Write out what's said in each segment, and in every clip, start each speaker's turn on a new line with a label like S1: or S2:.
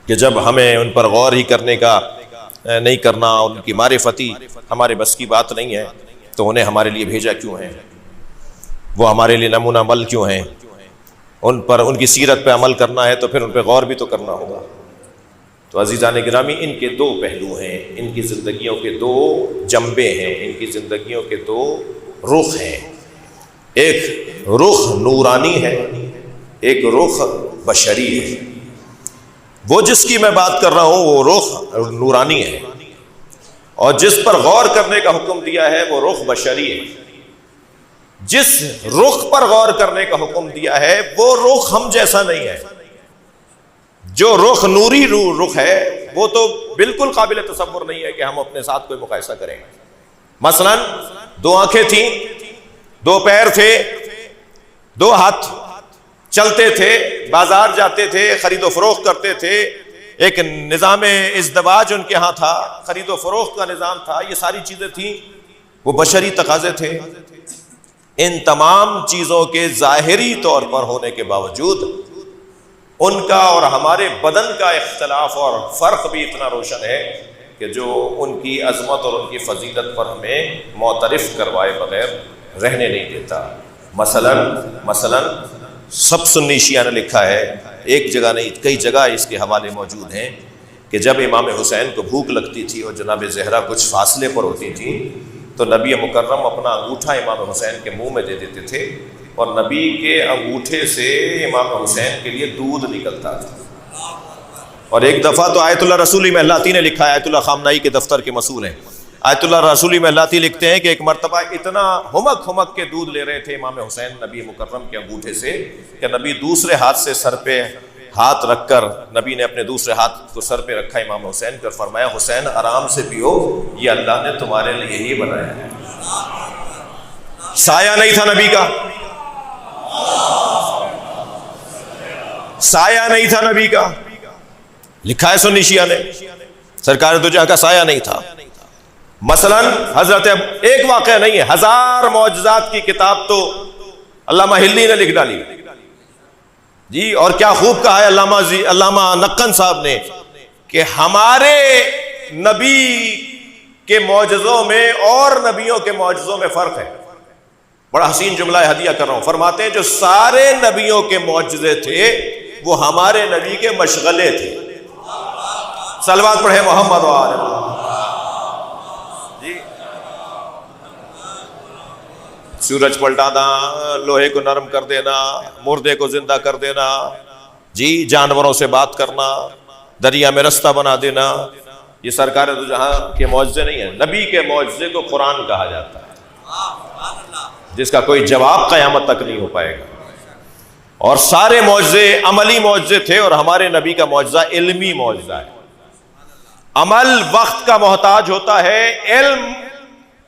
S1: کہ جب ہمیں ان پر غور ہی کرنے کا نہیں کرنا، ان کی معرفتی ہمارے بس کی بات نہیں ہے، تو انہیں ہمارے لیے بھیجا کیوں ہے؟ وہ ہمارے لیے نمونہ عمل کیوں ہیں؟ ان پر ان کی سیرت پہ عمل کرنا ہے تو پھر ان پہ غور بھی تو کرنا ہوگا۔ تو عزیزان گرامی، ان کے دو پہلو ہیں، ان کی زندگیوں کے دو جنبے ہیں، ان کی زندگیوں کے دو رخ ہیں۔ ایک رخ نورانی ہے، ایک رخ بشری ہے۔ وہ جس کی میں بات کر رہا ہوں وہ رخ نورانی ہے، اور جس پر غور کرنے کا حکم دیا ہے وہ رخ بشری ہے۔ جس رخ پر غور کرنے کا حکم دیا ہے وہ رخ ہم جیسا نہیں ہے۔ جو رخ نوری رخ ہے وہ تو بالکل قابل تصور نہیں ہے کہ ہم اپنے ساتھ کوئی مقایسہ کریں۔ مثلا دو آنکھیں تھیں، دو پیر تھے، دو ہاتھ، چلتے تھے، بازار جاتے تھے، خرید و فروخت کرتے تھے، ایک نظام ازدواج ان کے ہاں تھا، خرید و فروخت کا نظام تھا، یہ ساری چیزیں تھیں، وہ بشری تقاضے تھے۔ ان تمام چیزوں کے ظاہری طور پر ہونے کے باوجود ان کا اور ہمارے بدن کا اختلاف اور فرق بھی اتنا روشن ہے کہ جو ان کی عظمت اور ان کی فضیلت پر ہمیں معترف کروائے بغیر رہنے نہیں دیتا۔ مثلا سب سنی شیعہ نے لکھا ہے، ایک جگہ نہیں کئی جگہ اس کے حوالے موجود ہیں، کہ جب امام حسین کو بھوک لگتی تھی اور جناب زہرا کچھ فاصلے پر ہوتی تھی تو نبی مکرم اپنا انگوٹھا امام حسین کے منہ میں دے دیتے تھے، اور نبی کے انگوٹھے سے امام حسین کے لیے دودھ نکلتا تھا۔ اور ایک دفعہ تو آیت اللہ رسولی محلاتی نے لکھا ہے، آیت اللہ خامنائی کے دفتر کے مسئول ہیں، آیت اللہ رسولی محلاتی لکھتے ہیں کہ ایک مرتبہ اتنا ہمک کے دودھ لے رہے تھے امام حسین نبی مکرم کے انگوٹھے سے کہ نبی دوسرے ہاتھ سے سر پہ ہاتھ رکھ کر، نبی نے اپنے دوسرے ہاتھ کو سر پہ رکھا امام حسین پر، فرمایا حسین آرام سے پیو، یہ اللہ نے تمہارے لیے ہی بنایا ہے۔ سایہ نہیں تھا نبی کا، سایہ نہیں تھا نبی کا، لکھا ہے سنی شیعہ نے، سرکار دو جہاں کا سایہ نہیں تھا۔ مثلا حضرت، ایک واقعہ نہیں ہے، ہزار معجزات کی کتاب تو علامہ ہلی نے لکھ ڈالی جی، اور کیا خوب کہا ہے علامہ نقن صاحب نے کہ ہمارے نبی کے معجزوں میں اور نبیوں کے معجزوں میں فرق ہے۔ بڑا حسین جملہ ہدیہ کر رہا ہوں، فرماتے ہیں جو سارے نبیوں کے معجزے تھے وہ ہمارے نبی کے مشغلے تھے۔ صلوات پڑھے محمد و آل محمد جی۔ سورج پلٹانا، لوہے کو نرم کر دینا، مردے کو زندہ کر دینا جی، جانوروں سے بات کرنا، دریا میں رستہ بنا دینا، یہ سرکار دو جہاں کے معجزے نہیں ہیں۔ نبی کے معجزے کو قرآن کہا جاتا ہے، جس کا کوئی جواب قیامت تک نہیں ہو پائے گا۔ اور سارے معجزے عملی معجزے تھے، اور ہمارے نبی کا معجزہ علمی معجزہ ہے۔ عمل وقت کا محتاج ہوتا ہے، علم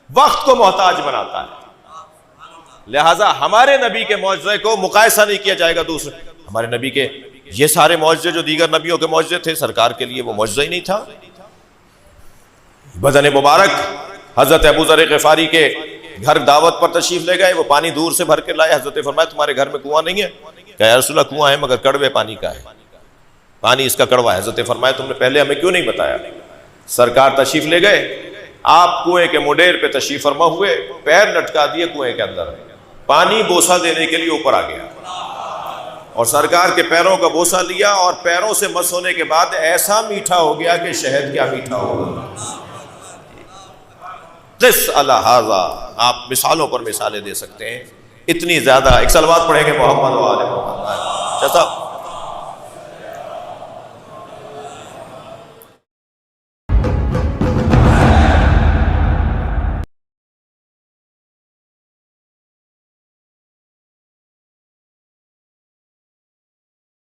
S1: وقت کو محتاج بناتا ہے، لہٰذا ہمارے نبی کے معجزے کو مقایسہ نہیں کیا جائے گا دوسرے۔ ہمارے نبی کے یہ سارے معجزے جو دیگر نبیوں کے معجزے تھے، سرکار کے لیے وہ معجزہ ہی نہیں تھا۔ بدن مبارک حضرت ابو ذر غفاری کے گھر دعوت پر تشریف لے گئے، وہ پانی دور سے بھر کے لائے، حضرت فرمایا تمہارے گھر میں کنواں نہیں ہے؟ کہا یا رسول اللہ کنواں ہے مگر کڑوے پانی کا ہے، پانی اس کا کڑوا ہے۔ حضرت فرمایا تم نے پہلے ہمیں کیوں نہیں بتایا؟ سرکار تشریف لے گئے، آپ کنویں کے مڈیر پہ تشریف فرما ہوئے، پیر لٹکا دیے کنویں کے اندر، پانی بوسہ دینے کے لیے اوپر آ گیا، اور سرکار کے پیروں کا بوسہ لیا، اور پیروں سے مس ہونے کے بعد ایسا میٹھا ہو گیا کہ شہد کیا میٹھا ہوگا۔ قس علی ھذا، آپ مثالوں پر مثالیں دے سکتے ہیں، اتنی زیادہ۔ ایک صلوات پڑھیں گے محمد و آل محمد۔